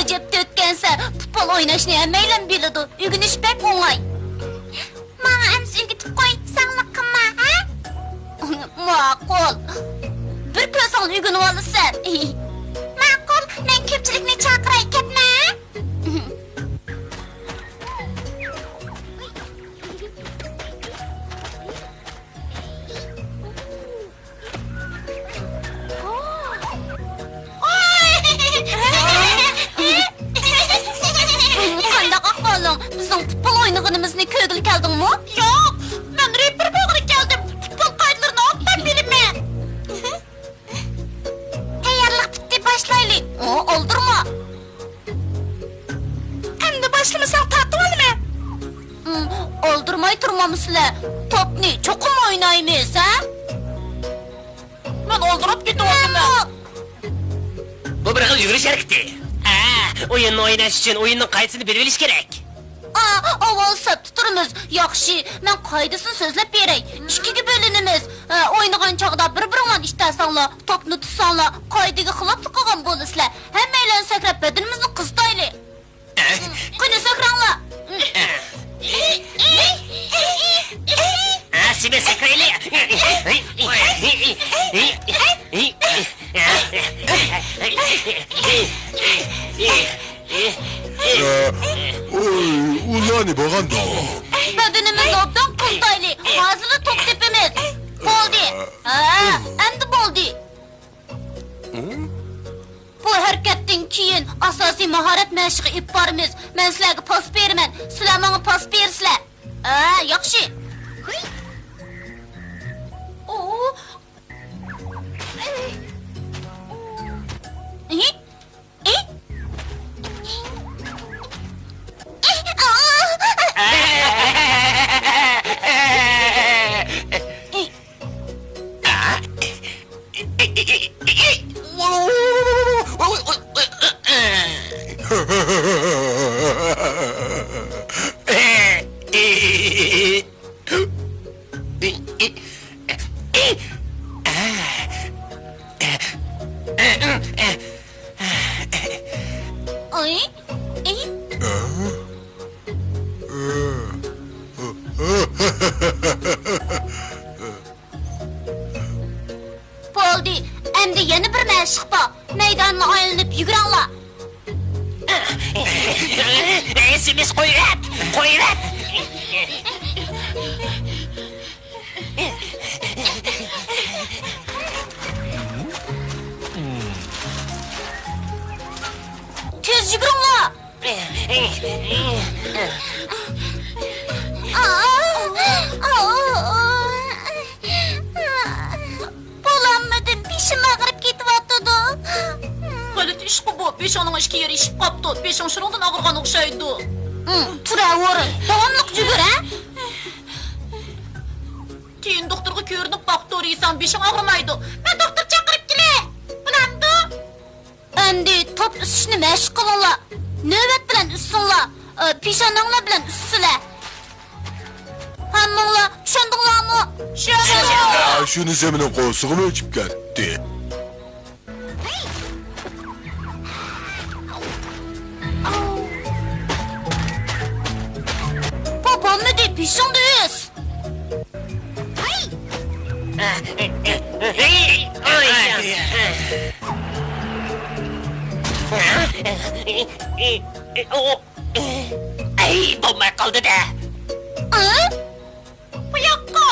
Acep dötkense futbol oynaşını emmeyle bilidi. Ügünüş pek oğay. Bana emsi ügütüp koy, sağlık kıma, ha? Makul. Bir kösan ügünü olursan. Makul, ben köpçülükünü çakıray ketme. Біздің futbol oynağınımızını kögülü geldin mi? Yok, ben rapper boğulu geldim. Futbol kayıtlarını attan bilime. Tayarlık bitti, başlayalım. Oldurma. Hem de başlamasan tatlı olur mu? Oldurmayı durmamışlar. Top ne, çok mu oynayımız, ha? Ben oldurup gidiyorum. Bu bir yürüyüş hareketi. Oyununu oynaş için oyunun kayıtsını bilmeliyiz gerek. Olsa tuturumuz. Yaxşı, ben kaydısını sözlep berey. İkigi bölünümüz. Oynagan çağda bir-biringan iştasanla, topnu tutsanla, kaydigi xilaplı qılgan boluslar. Hemmeyle sökrep bedenimizni qızdaylı. Kını sökranla. Sime sökreyli. Ulanı bağanda. Bedenimiz obdan qızdaylı. Hazırlı top tepimiz. Boldi. Endi boldi. Bu harekettin keyin asosiy mahorat mashqi ip borimiz. Men sizlarga pas beraman. Sizlar menga pas bersizlar. Yaxshi. Boldi, endi yeni bir mashq bor. Maydonni aylanib yuguranglar. Esimiz qo'yrat. Bulanmadım, pişim ağırıp gitvattıdı. Galet iş bu, beşanın işki yeri işip kaptı. Beşan şunundan ağırgan okşaydı. Tura orun, davamlık cügür, ha? Keyin doktorga ko'rinib baktı oraysan, beşan ağrımaydı. Ben doktor çakırıp gile. Bulandı. Endi top üstünü meşk kılınla. Nöbet bilen üstünla. Pişanınla bilen üstüle. Hammınla, şundunla mı? Şunu zemine qo'sug'ini o'chib ketdi. Babam ne deyip pişan düz. Ay, bomba kaldı da. Bu yakka.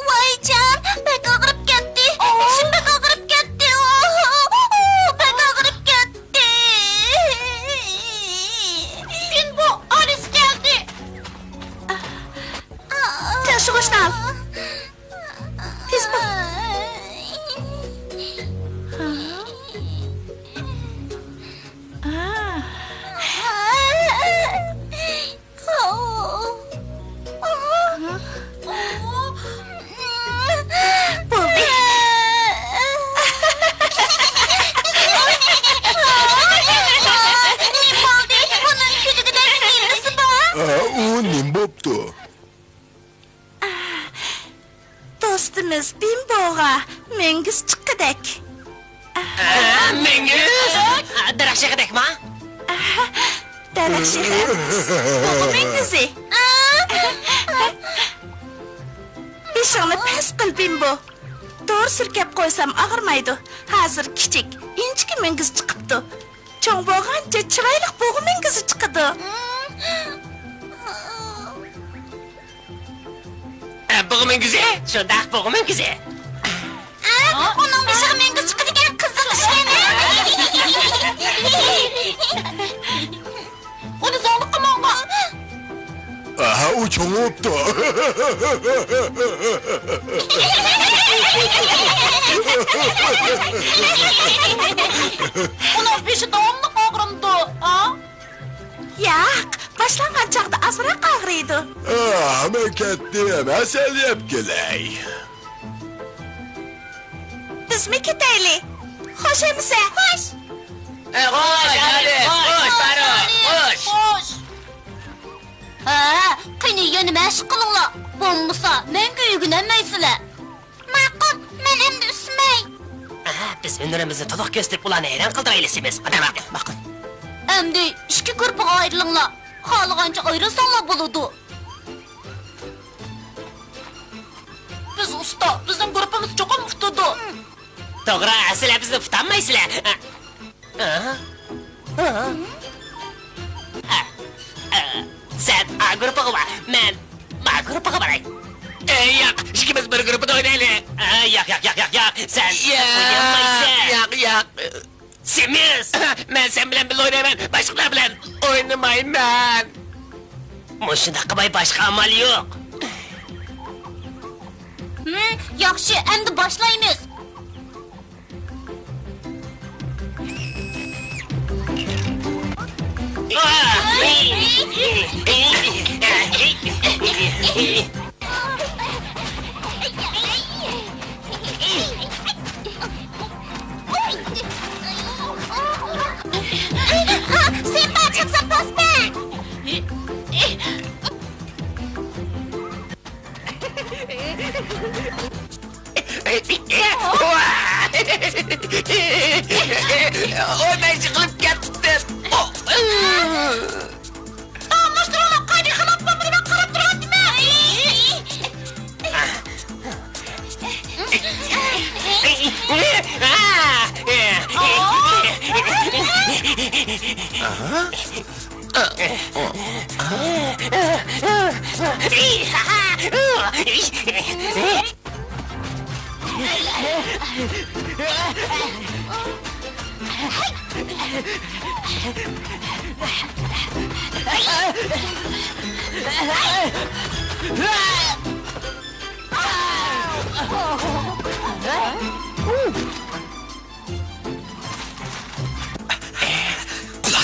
Vay can, pek ağırıp gitti. Şimdi pek ağırıp gitti. Pek ağırıp gitti. Ben bu, Alice geldi. Taşımışını al. Fizbuk. U nim bo'pti? Dostumuz Bimbo'ga mengiz chiqqidek. Mengiz? Daraxtga qadakmi? Daraxtga. Bu mengizi. Beshingni past qil Bimbo. To'g'ri surkab qo'ysam og'irmaydi. Hozir kichik, inchki mengiz chiqibdi. Cho'ng bo'lgancha chiroyli bo'g'i mengizi chiqadi. Bo'g'i mengizi? Shundaq bo'g'i mengizi. Onun beshig'i mengiz chiqdi degan qiziq ishmi? Onu zorluk qilmoqqa. Aha, u cho'ng'ibdi. Onun beşi davamlı ağrımdı. Yo'q, boshlangan chaqda azroq og'riydi. Men ketdim, asal yeb kelay. Bizmi ketaylik? Xo'sh emisa? Xo'sh. Xo'sh, hadi, xo'sh, baro, xo'sh. Hoş. Qani yana meşk qılınla. Bo'lmasa, menga uygunamaysilar. Ma'qul, men endi usmay. Biz ünürümüzü to'liq kestirib ularni hayron qildiraylisimiz. Ma'qul. Endi ikki guruhga ayrılinglar. Xohlagancha ayrılsanglar bo'ladi. Biz usta, bizim grubumuz çok muhtudu. To'g'ri, sizlar bizni tutanmaysizlar. Sen A grupiga bor, men B grupiga boray. Yo'q, ikkimiz bir guruhda o'ynaylik. Yo'q. Sen o'ynamaysan. Yo'q. Semiz. Men sen bilan birga o'ynayman, boshqalar bilan o'ynamayman. Mushunda qilmay boshqa amal yo'q. Yaxshi, endi boshlaymiz. Sen parçamsan pas ver. O'ynay chiqilib ketdim. Anlaştıralım, kaydı xilapma buna qarab turandimi?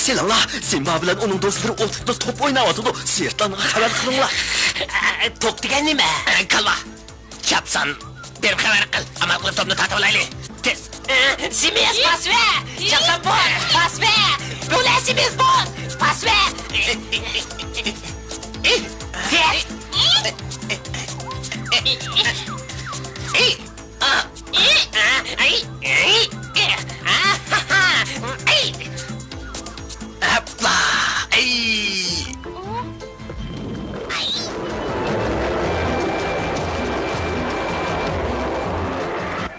Selamlar, Simba bilen onun dostları ortada top oynavatıdı. Sırtlanığa haber kılınlar. Top degen nime? Kalma. Çapsan, benim haber kıl. Ama bu topunu tatavlaylı. Tez. Simiz pas ver. Çapsan bu. Pas ver. Böyle simiz bu. Pas ver. Hopla.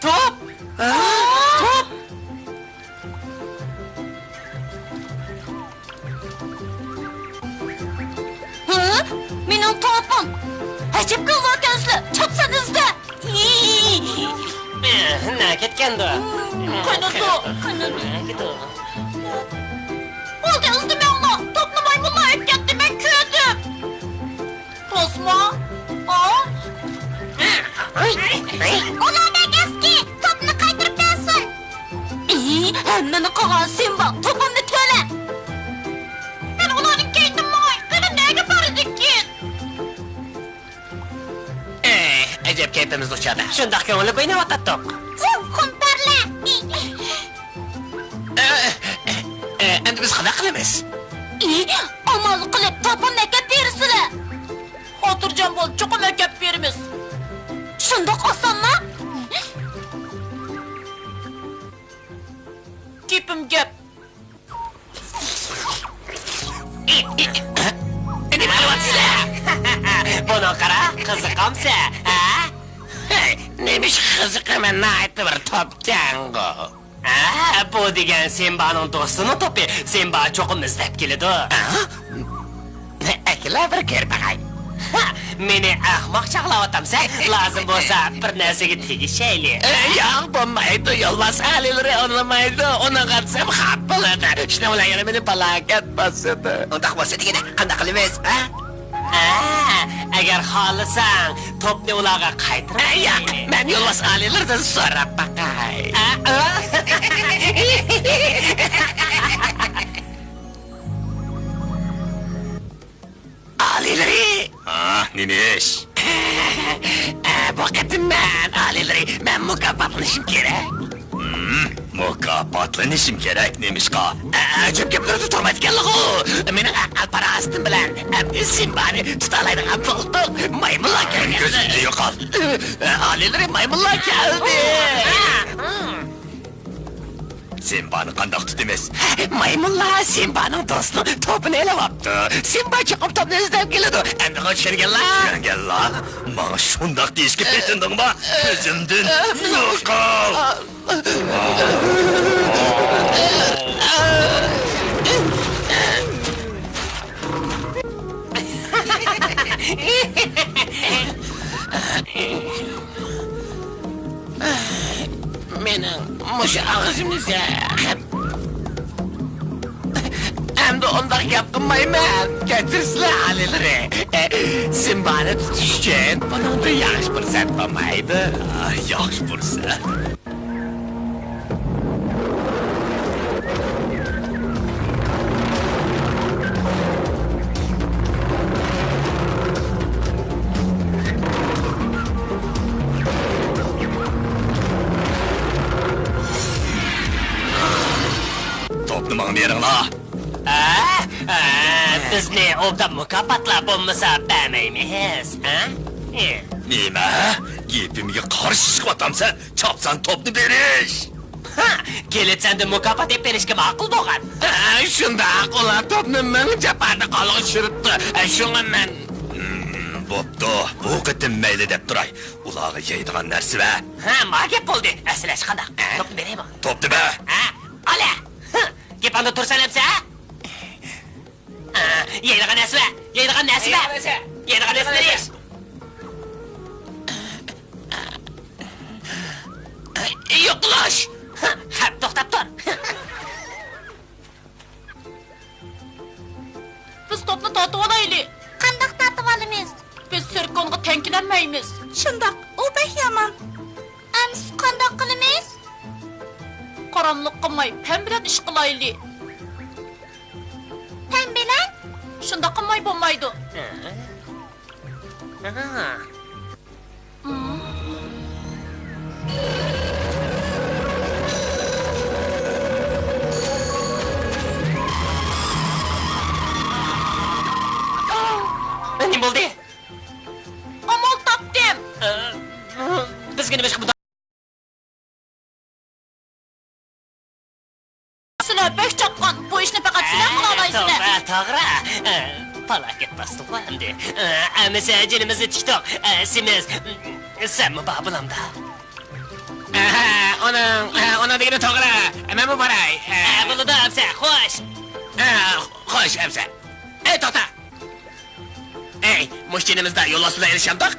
Top. Top. Hı? Mening topum. Ajab qilib chopsanizda. Ne ketkendi? Kanadı. Oldu ızdımağla. Toplu maymunla hep gitti. Ben köydüm. Tosma. Aa. Ulardan eski topni qaytarib bersin. Hammani qilgan sen bor. Topimni to'la. Ben ulanın keydim may. Beni neye var edik? Acep keyfimiz uçadı. Şundak köngülü beyni vatattık. Kumparla. Endi biz qana qilamiz? Amal qilib topimni kelib bersizlar. Oturcan bol. Çokum ökep verimiz. Shundoq osonmi? Gepim gep. Ne qilyapsizlar? Buni qara, qiziqamsa, ha? Nemish qiziqaman, naytdi bir topgan go. Bu degan Simba'nın dostunun topi. Simba çokum izlab keladi. Akla bir ko'r bag'ay. Meni ahmoq chaqlayotamsa, lozim bo'lsa bir narsaga tegishayli. Yo'q, bo'lmaydi. Yo'lmas halileri anlamaydi. Ona qatsam xat bo'ladi. Shuna bilan yana meni balokat bosadi. Undaq bo'lsa degina, qanday qilamiz, ha? Agar xohlasang, topni ularga qaytarib. Yo'q, men yo'lmas halilerdan so'rab baqay. Alileri. Niniş? Bu qatim men alileri, men mukofotlanishim kerak. Mukofotlanishim kerak nemişqa? Ajab gaplarni turmaydiganligi. Mening aql-parastim bilan Simbani tutalaydigan bo'ldi. Maymunlar keldi. Ko'zingni yo'qol. Alileri maymunlar keldi. Simbani qandoq tutamiz? Maymunlar Simba'nın dostunu topunu elevaptı. Simba çıkıp topunu izlep geledi. Endi ko'chirganlar. Ko'chirganlar? Mana shundoq deyishga petindingmi? Ko'zimdan yo'qol. Mening musha og'zimni zahab. Endi undaq gap qilmayman. Ketirsizlar alileri. Simbani tutish uchun buningda yaxshi fursat bo'lmaydi. Yaxshi fursat. To'pni beringlar. Bizni obdan mukofotlab bo'lmasa bermaymiz, ha? Nima? Gapimga qarshi chiqyotamsan, chopsan topni berish. Keletsanda mukofot deb berishga ma'qul bo'lgan. Shundoq ular topni ming chaparda qolg'ib shuribdi. Shunga men bo'pti. Bu qitim mayli deb turay. Ularga yeydigan narsa va. Ma gap bo'ldi. Aslash qanday? Topni beraymi? Topni ber. Ola. Gapanda tursanapsa? Yeydigan narsa va. Yeydigan narsa va. Yeydigan narsa berish. Yo'qlash. Hep to'xtab tur. Biz topni tatib olaylik. Qandaq tatib olamiz? Biz sirkonga tenkilenmeymiz. Shundoq, u bek yomon. Amsi qandaq qilamiz? Qaranlık qilmay, pen bilan ish qilaylik. Pen bilan? Shunda qilmay bo'lmaydi. Ne bo'ldi? Amal topdim. Bizga nima ish qildi? Sizlar bek chaqqan. Bu ishni faqat sizlar qila olasizlar. To'g'ri. Falokat bastıldı. Mesela canımızı TikTok. Simiz. Sen mi babulamda? Ona degene to'g'ri. Men bu baray. Bunu da amsa, xo'sh. Xo'sh amsa. To'xta. Muşçinimizde yo'losida erişamdiq.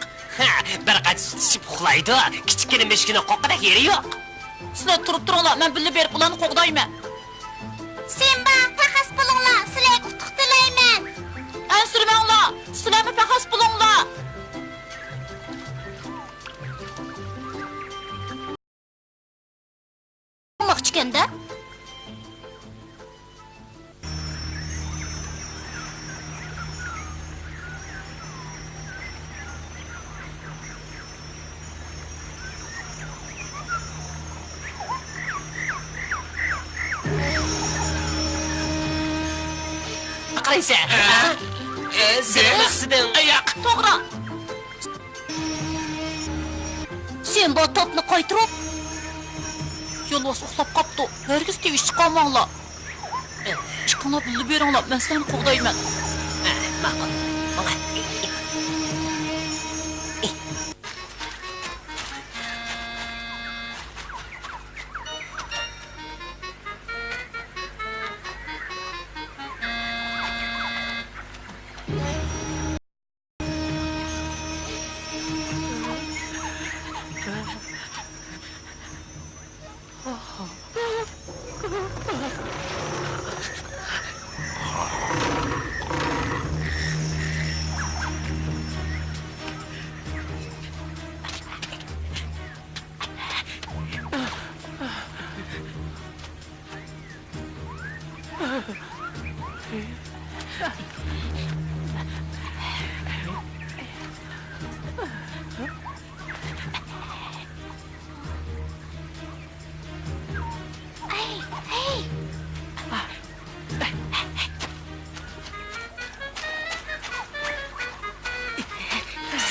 Bir qach ichib uxlaydi. Kichkina meshkini qoqida yeri yo'q. Sizlar turib turinglar, men birga berib ularni qo'g'dayman. Sen bana taxas pulinglar, sizlarga utuq tilayman. Sürmanglar, sizlarni faqat pulinglar. Moqchikanda? Qaraysa. Sen maqsading oyoq. To'g'ri. Sen bu topni qo'ytirib, Yo'lbos uxlab qopdi. Herkes tevish chiqolmanglar. Chiqinglar, bilib beringlar, men sizlarni qo'g'dayman. Ma'qul.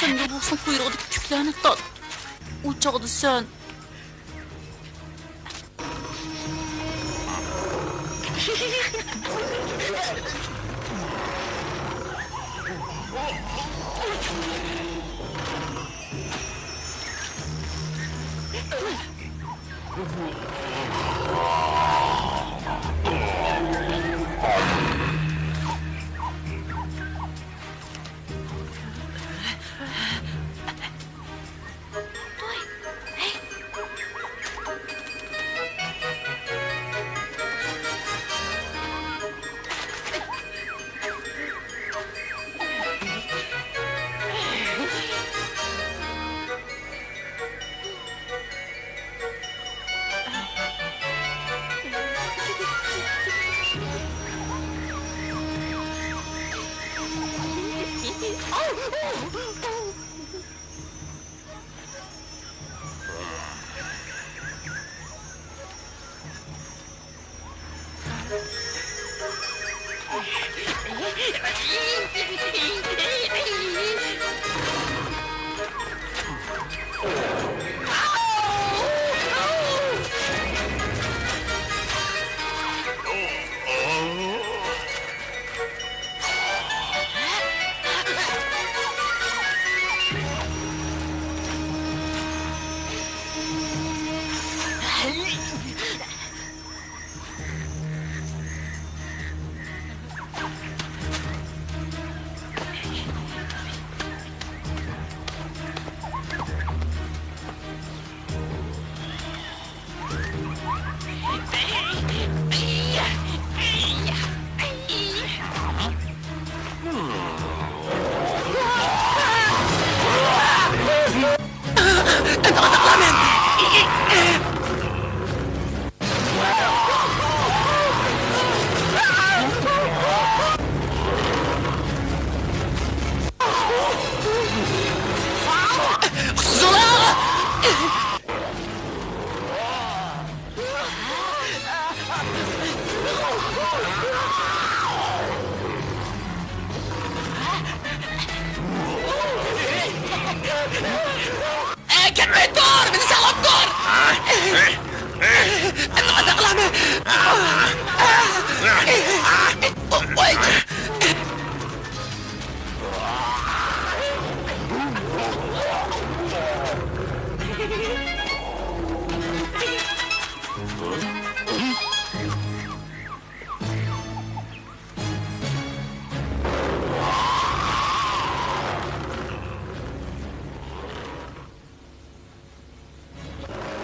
Sen Yo'lbosning quyruğidagi tuklarni tot. U chog'da sen Ketmey dur, beni sağlam dur. Nima qilaman? Oy.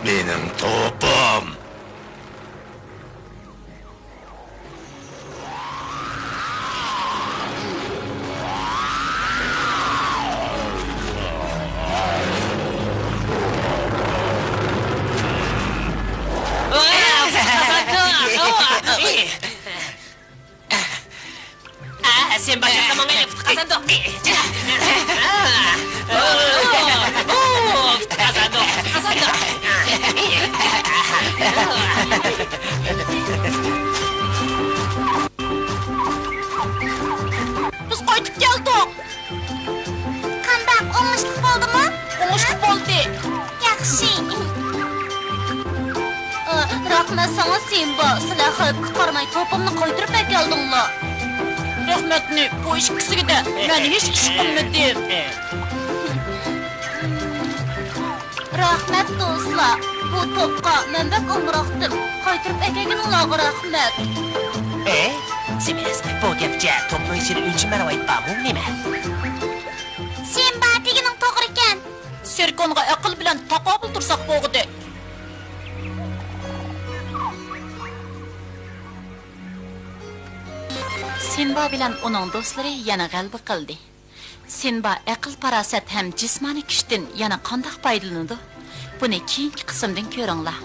Benim topum. Sen başka zaman gelip kazandı. Kazandı. Biz qaytib keldik. Qandaq, o'ngishlik bo'ldimi? O'ngishlik bo'ldi. Yaxshi. Rahmat sana Simba. Sizlar xalqqa qaramay to'pimni qaytirib keldinglar. Rahmatni bu ikkisiga da men hech ish qilmadim. Rahmat do'stlar. Bu to'pqa men bak umroqdim. Qaytirib kelganinglarga rahmat. Siz bu gapga topning ichini uncha marva aytmam nima? Simba deganing to'g'ri ekan. Serkonga aql bilan taqobil tursak bo'g'di. Sinba bilan uning do'stlari yana g'alaba qildi. Sinba aql parasat ham jismoniy kuchdan yana qanday foydalanadi? Buni keyingi qismdan ko'ringlar.